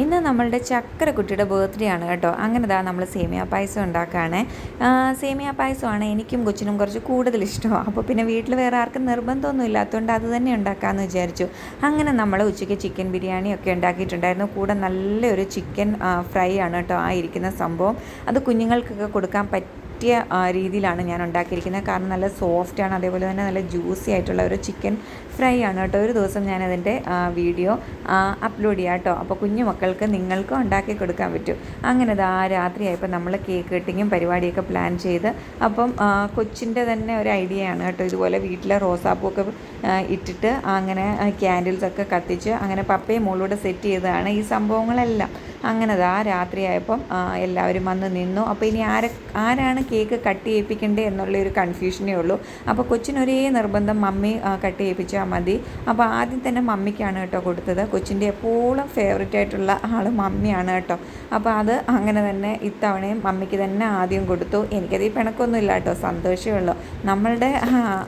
ഇന്ന് നമ്മളുടെ ചക്കരക്കുട്ടിയുടെ ബർത്ത്ഡേ ആണ് കേട്ടോ. അങ്ങനെ ദാ നമ്മൾ സേമിയ പായസം ഉണ്ടാക്കുകയാണ്. സേമിയ പായസമാണ് എനിക്കും കൊച്ചിനും കുറച്ച് കൂടുതൽ ഇഷ്ടമാണ്. അപ്പോൾ പിന്നെ വീട്ടിൽ വേറെ ആർക്കും നിർബന്ധമൊന്നും ഇല്ലാത്തതുകൊണ്ട് അത് തന്നെ ഉണ്ടാക്കാമെന്ന് വിചാരിച്ചു. അങ്ങനെ നമ്മൾ ഉച്ചയ്ക്ക് ചിക്കൻ ബിരിയാണിയൊക്കെ ഉണ്ടാക്കിയിട്ടുണ്ടായിരുന്നു. കൂടെ നല്ലൊരു ചിക്കൻ ഫ്രൈ ആണ് കേട്ടോ ആ ഇരിക്കുന്ന സംഭവം. അത് കുഞ്ഞുങ്ങൾക്കൊക്കെ കൊടുക്കാൻ പറ്റിയ രീതിയിലാണ് ഞാൻ ഉണ്ടാക്കിയിരിക്കുന്നത്. കാരണം നല്ല സോഫ്റ്റാണ്, അതേപോലെ തന്നെ നല്ല ജ്യൂസി ആയിട്ടുള്ള ഒരു ചിക്കൻ ഫ്രൈ ആണ് കേട്ടോ. ഒരു ദിവസം ഞാനതിൻ്റെ വീഡിയോ അപ്ലോഡ് ചെയ്യാം കേട്ടോ. അപ്പോൾ കുഞ്ഞു മക്കൾക്ക് നിങ്ങൾക്കും ഉണ്ടാക്കി കൊടുക്കാൻ പറ്റും. അങ്ങനെ ആ രാത്രിയായപ്പോൾ നമ്മൾ കേക്ക് കട്ടിങ്ങും പരിപാടിയൊക്കെ പ്ലാൻ ചെയ്ത്, അപ്പം കൊച്ചിൻ്റെ തന്നെ ഒരു ഐഡിയ ആണ് കേട്ടോ. ഇതുപോലെ വീട്ടിലെ റോസാപ്പൂക്കെ ഇട്ടിട്ട് അങ്ങനെ ക്യാൻഡിൽസൊക്കെ കത്തിച്ച് അങ്ങനെ പപ്പയും മോളൂടെ സെറ്റ് ചെയ്തതാണ് ഈ സംഭവങ്ങളെല്ലാം. അങ്ങനെ ആ രാത്രിയായപ്പം എല്ലാവരും വന്ന് നിന്നു. അപ്പോൾ ഇനി ആരാണ് കേക്ക് കട്ട് ചെയ്യിപ്പിക്കേണ്ടത് എന്നുള്ളൊരു കൺഫ്യൂഷനേ ഉള്ളൂ. അപ്പോൾ കൊച്ചിനൊരേ നിർബന്ധം മമ്മി കട്ട് ചെയ്യിപ്പിച്ചാൽ മതി. അപ്പോൾ ആദ്യം തന്നെ മമ്മിക്കാണ് കേട്ടോ കൊടുത്തത്. കൊച്ചിൻ്റെ എപ്പോഴും ഫേവറേറ്റ് ആയിട്ടുള്ള ആൾ മമ്മിയാണ് കേട്ടോ. അപ്പോൾ അത് അങ്ങനെ തന്നെ ഇത്തവണയും മമ്മിക്ക് തന്നെ ആദ്യം കൊടുത്തു. എനിക്കത് ഈ പിണക്കൊന്നുമില്ല കേട്ടോ, സന്തോഷമേ ഉള്ളൂ. നമ്മളുടെ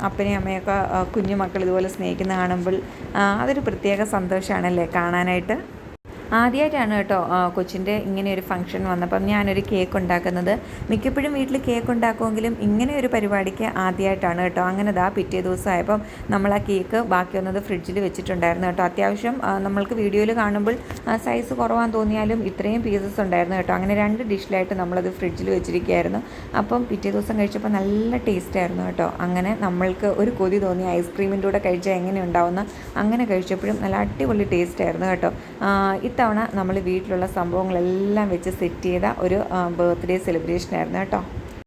അപ്പനെയും അമ്മയൊക്കെ കുഞ്ഞു മക്കൾ ഇതുപോലെ സ്നേഹിക്കുന്ന കാണുമ്പോൾ അതൊരു പ്രത്യേക സന്തോഷമാണല്ലേ കാണാനായിട്ട്. ആദ്യമായിട്ടാണ് കേട്ടോ കൊച്ചിൻ്റെ ഇങ്ങനെ ഒരു ഫംഗ്ഷൻ വന്നപ്പം ഞാനൊരു കേക്ക് ഉണ്ടാക്കുന്നത്. മിക്കപ്പോഴും വീട്ടിൽ കേക്ക് ഉണ്ടാക്കുമെങ്കിലും ഇങ്ങനെ ഒരു പരിപാടിക്ക് ആദ്യമായിട്ടാണ് കേട്ടോ. അങ്ങനെ പിറ്റേ ദിവസമായപ്പം നമ്മൾ ആ കേക്ക് ബാക്കി വന്നത് ഫ്രിഡ്ജിൽ വെച്ചിട്ടുണ്ടായിരുന്നു കേട്ടോ. അത്യാവശ്യം നമ്മൾക്ക് വീഡിയോയിൽ കാണുമ്പോൾ സൈസ് കുറവാൻ തോന്നിയാലും ഇത്രയും പീസസ് ഉണ്ടായിരുന്നു കേട്ടോ. അങ്ങനെ 2 ഡിഷിലായിട്ട് നമ്മളത് ഫ്രിഡ്ജിൽ വെച്ചിരിക്കുകയായിരുന്നു. അപ്പം പിറ്റേ ദിവസം കഴിച്ചപ്പോൾ നല്ല ടേസ്റ്റായിരുന്നു കേട്ടോ. അങ്ങനെ നമ്മൾക്ക് ഒരു കൊതി തോന്നി ഐസ്ക്രീമിൻ്റെ കൂടെ കഴിച്ചാൽ എങ്ങനെ ഉണ്ടാവുന്ന. അങ്ങനെ കഴിച്ചപ്പോഴും നല്ല അടിപൊളി ടേസ്റ്റായിരുന്നു കേട്ടോ. ഇത്തവണ നമ്മൾ വീട്ടിലുള്ള സംഭവങ്ങളെല്ലാം വെച്ച് സെറ്റ് ചെയ്ത ഒരു ബർത്ത്ഡേ സെലിബ്രേഷൻ ആയിരുന്നു കേട്ടോ.